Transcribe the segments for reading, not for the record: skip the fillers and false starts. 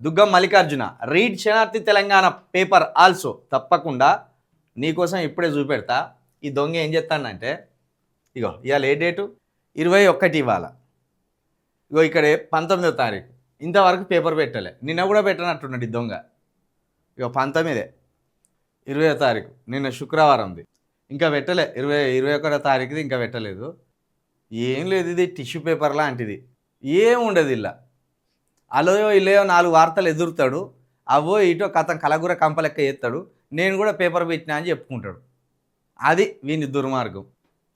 దుగ్గం Mallikarjuna read శనార్థి Telangana paper also తప్పకుండా నీకోసం ఇప్పుడే చూపెడతా. ఈ దొంగ ఏం చేస్తానంటే ఇగో ఇవాళ ఏ డేటు 21 ఇవాళ. ఇగో ఇక్కడ 19వ తారీఖు ఇంతవరకు పేపర్ పెట్టలే. నిన్న కూడా పెట్టనట్టున్నాడు ఈ దొంగ. ఇగో 19 20వ తారీఖు నిన్న శుక్రవారంది ఇంకా పెట్టలే. 21వ తారీఖుది ఇంకా పెట్టలేదు. ఏం లేదు, ఇది టిష్యూ పేపర్ లాంటిది, ఏం ఉండదు ఇలా. అలోయో ఇల్లయో 4 వార్తలు ఎదురుతాడు, అవో ఇటో కథం కలగుర కంపలెక్క చేస్తాడు. నేను కూడా పేపర్ పెట్టినా అని చెప్పుకుంటాడు. అది వీని దుర్మార్గం.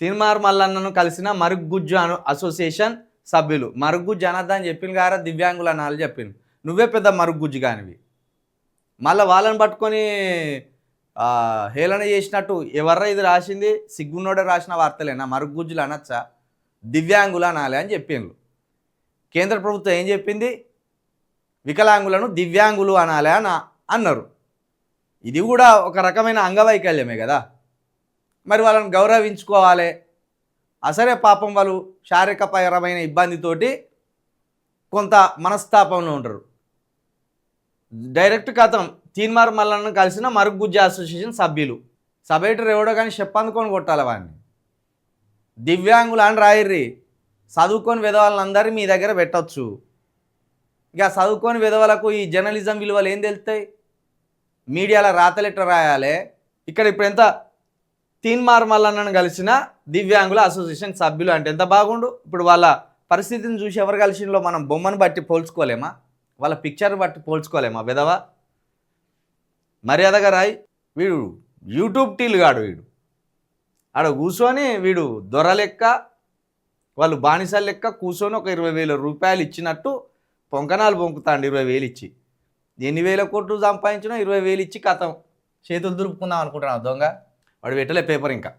తిన్మార్ మల్లన్నను కలిసిన మరుగుజ్జు అసోసియేషన్ సభ్యులు. మరుగుజ్జు అనద్దా అని చెప్పింది గారా, దివ్యాంగుల అనాలి చెప్పింది. నువ్వే పెద్ద మరుగుజ్జు కానివి. మళ్ళీ వాళ్ళని పట్టుకొని హేళన చేసినట్టు ఎవర్రా ఇది రాసింది, సిగ్గున్నోడే రాసిన వార్తలేనా, మరుగుజ్జులు అనొచ్చా, దివ్యాంగులు అనాలి అని చెప్పిండ్రు. కేంద్ర ప్రభుత్వం ఏం చెప్పింది, వికలాంగులను దివ్యాంగులు అనాలి అని అన్నారు. ఇది కూడా ఒక రకమైన అంగవైకల్యమే కదా. మరి వాళ్ళని గౌరవించుకోవాలి. అసలే పాపం వాళ్ళు శారీరకపరమైన ఇబ్బందితోటి కొంత మనస్తాపంలో ఉంటారు. డైరెక్ట్ కథం తీన్మార్ మల్లన్నను కలిసిన మరుగుజ్జు అసోసియేషన్ సభ్యులు. సబేటర్ ఎవడో కానీ చెప్పందుకొని కొట్టాలి వాడిని. దివ్యాంగులు అని రాయిర్రి, చదువుకొని విధవాళ్ళందరినీ మీ దగ్గర పెట్టచ్చు. ఇక చదువుకొని విధవలకు ఈ జర్నలిజం విలువలు ఏం తెలుస్తాయి, మీడియాలో రాతలెట్ట రాయాలి. ఇక్కడ ఇప్పుడు ఎంత తీన్మార్ మల్లన్నను కలిసిన దివ్యాంగుల అసోసియేషన్ సభ్యులు అంటే ఎంత బాగుండు. ఇప్పుడు వాళ్ళ పరిస్థితిని చూసి ఎవరు కలిసినలో మనం బొమ్మను బట్టి పోల్చుకోలేమా, వాళ్ళ పిక్చర్ బట్టి పోల్చుకోలేమా విధవ. మర్యాదగా రాయి. వీడు యూట్యూబ్ టీలు గాడు, వీడు ఆడ కూర్చొని వీడు దొర లెక్క, వాళ్ళు బానిసల లెక్క కూర్చొని ఒక 20,000 రూపాయలు ఇచ్చినట్టు పొంకనాలు పొంకుతాండు. 20,000 ఇచ్చి ఎన్ని వేల కోట్లు సంపాదించినా 20,000 ఇచ్చి కథం చేతులు దులుపుకుందాం అనుకుంటున్నావు దొంగ. వాడు పెట్టలే పేపర్ ఇంకా.